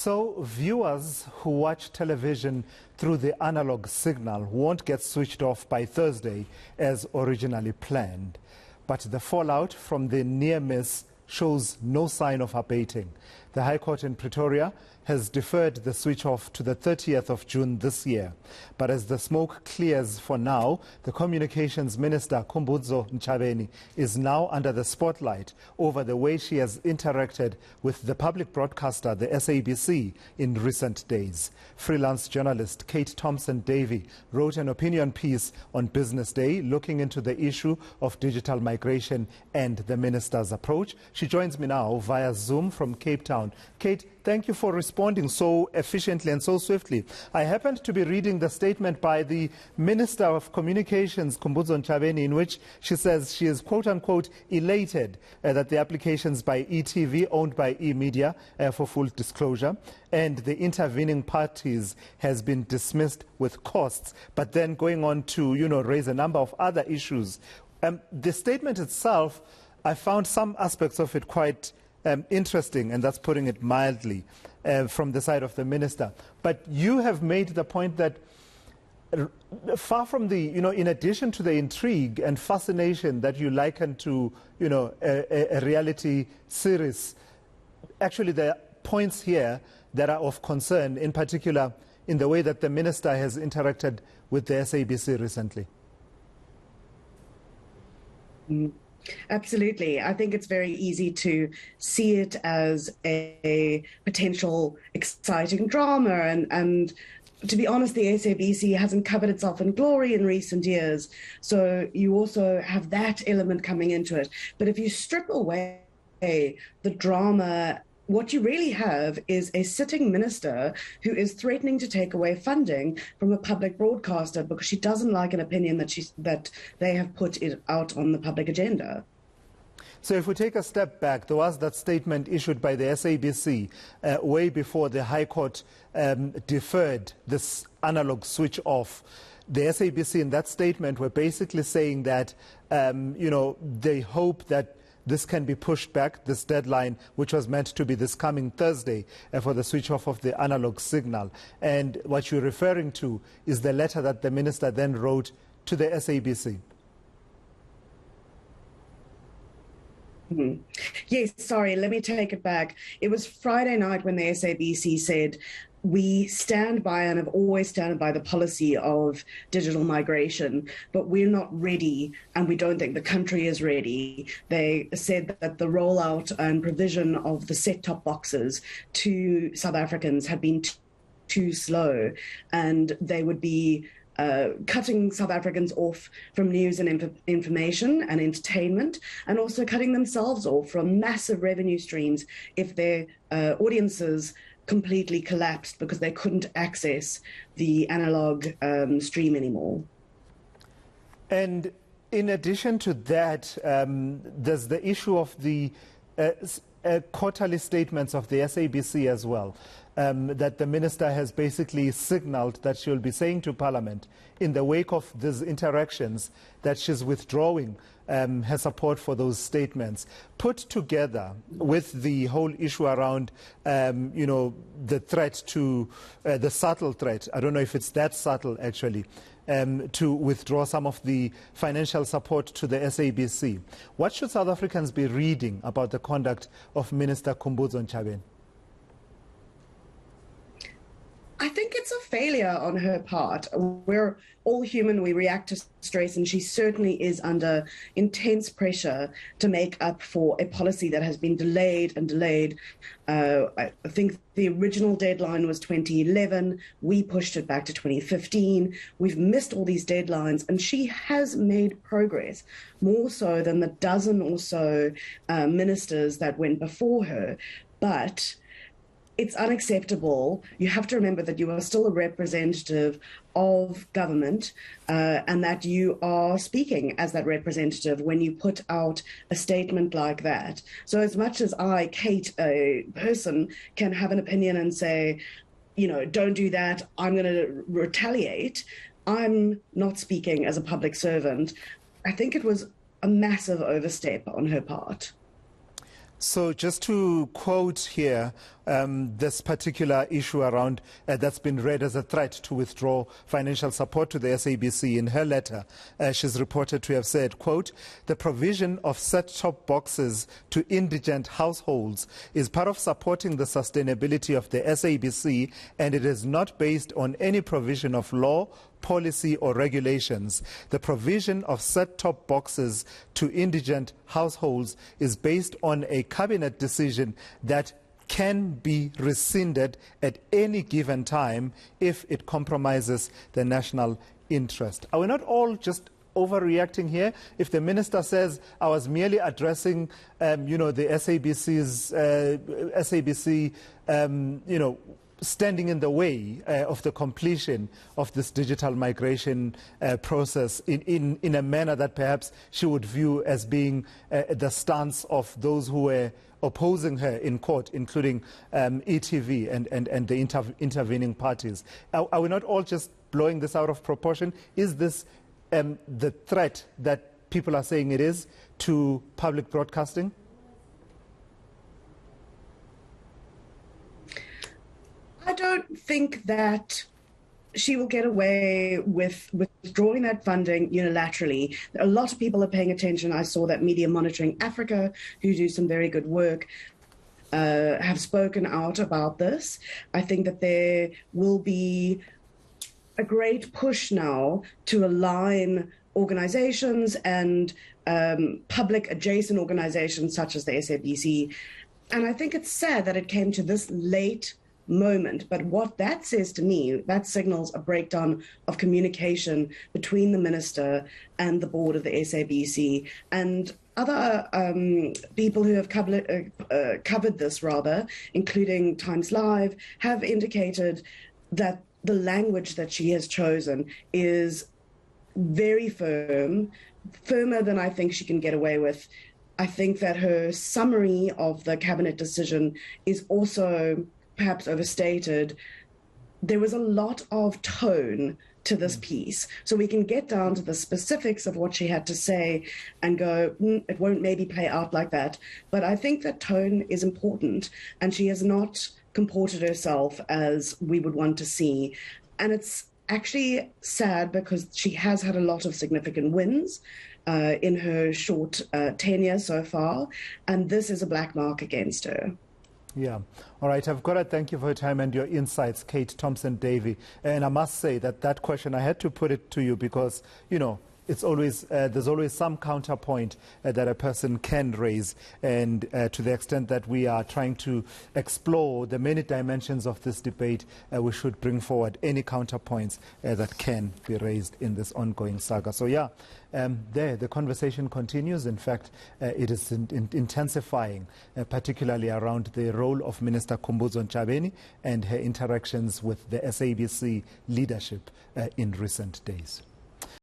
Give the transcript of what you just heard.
So viewers who watch television through the analog signal won't get switched off by Thursday as originally planned. But the fallout from the near miss shows no sign of abating. The High Court in Pretoria has deferred the switch off to the 30th of June this year. But as the smoke clears for now, the Communications Minister Khumbudzo Ntshavheni is now under the spotlight over the way she has interacted with the public broadcaster, the SABC, in recent days. Freelance journalist Kate Thompson-Davey wrote an opinion piece on Business Day looking into the issue of digital migration and the minister's approach. She joins me now via Zoom from Cape Town. Kate, thank you for responding so efficiently and so swiftly. I happened to be reading the statement by the Minister of Communications, Khumbudzo Ntshavheni, in which she says she is quote-unquote elated that the applications by eTV, owned by eMedia, for full disclosure, and the intervening parties has been dismissed with costs, but then going on to, raise a number of other issues. The statement itself, I found some aspects of it quite interesting, and that's putting it mildly, from the side of the minister. But you have made the point that far from the, in addition to the intrigue and fascination that you liken to, a reality series, actually there are points here that are of concern, in particular in the way that the minister has interacted with the SABC recently. Absolutely. I think it's very easy to see it as a potential exciting drama. And to be honest, the SABC hasn't covered itself in glory in recent years. So you also have that element coming into it. But if you strip away the drama, what you really have is a sitting minister who is threatening to take away funding from a public broadcaster because she doesn't like an opinion that they have put it out on the public agenda. So if we take a step back, there was that statement issued by the SABC way before the High Court deferred this analog switch off. The SABC in that statement were basically saying that, they hope that this can be pushed back, this deadline, which was meant to be this coming Thursday for the switch off of the analog signal. And what you're referring to is the letter that the minister then wrote to the SABC. Yes, sorry, let me take it back. It was Friday night when the SABC said, we stand by and have always stood by the policy of digital migration, but we're not ready and we don't think the country is ready. They said that the rollout and provision of the set-top boxes to South Africans had been too slow, and they would be cutting South Africans off from news and information and entertainment, and also cutting themselves off from massive revenue streams if their audiences completely collapsed because they couldn't access the analog stream anymore. And in addition to that, there's the issue of the quarterly statements of the SABC as well, that the minister has basically signaled that she'll be saying to Parliament in the wake of these interactions that she's withdrawing her support for those statements, put together with the whole issue around, the threat to, the subtle threat, I don't know if it's that subtle actually, to withdraw some of the financial support to the SABC. What should South Africans be reading about the conduct of Minister Khumbudzo Ntshavheni? I think it's a failure on her part. We're all human, we react to stress, and she certainly is under intense pressure to make up for a policy that has been delayed and delayed. I think the original deadline was 2011. We pushed it back to 2015. We've missed all these deadlines, and she has made progress, more so than the dozen or so ministers that went before her. But it's unacceptable. You have to remember that you are still a representative of government and that you are speaking as that representative when you put out a statement like that. So as much as I, Kate, a person, can have an opinion and say, don't do that, I'm going to retaliate, I'm not speaking as a public servant. I think it was a massive overstep on her part. So just to quote here, this particular issue around that's been read as a threat to withdraw financial support to the SABC. In her letter, she's reported to have said, quote, "The provision of set-top boxes to indigent households is part of supporting the sustainability of the SABC, and it is not based on any provision of law, policy or regulations. The provision of set-top boxes to indigent households is based on a cabinet decision that can be rescinded at any given time if it compromises the national interest." Are we not all just overreacting here? If the minister says, I was merely addressing, the SABC, standing in the way of the completion of this digital migration process in a manner that perhaps she would view as being the stance of those who were opposing her in court, including ETV and the intervening parties. Are we not all just blowing this out of proportion? Is this the threat that people are saying it is to public broadcasting? I don't think that she will get away with withdrawing that funding unilaterally. A lot of people are paying attention. I saw that Media Monitoring Africa, who do some very good work, have spoken out about this. I think that there will be a great push now to align organizations and public adjacent organizations such as the SABC. And I think it's sad that it came to this late moment, but what that says to me, that signals a breakdown of communication between the minister and the board of the SABC. And other people who have covered this, including Times Live, have indicated that the language that she has chosen is very firm, firmer than I think she can get away with. I think that her summary of the cabinet decision is also perhaps overstated. There was a lot of tone to this piece. So we can get down to the specifics of what she had to say and go, it won't maybe play out like that. But I think that tone is important, and she has not comported herself as we would want to see. And it's actually sad because she has had a lot of significant wins in her short tenure so far, and this is a black mark against her. Yeah. All right. I've got to thank you for your time and your insights, Kate Thompson-Davey. And I must say that question, I had to put it to you because, it's always there's always some counterpoint that a person can raise, and to the extent that we are trying to explore the many dimensions of this debate, we should bring forward any counterpoints that can be raised in this ongoing saga. So yeah, the conversation continues. In fact, it is intensifying, particularly around the role of Minister Khumbudzo Ntshavheni and her interactions with the SABC leadership in recent days.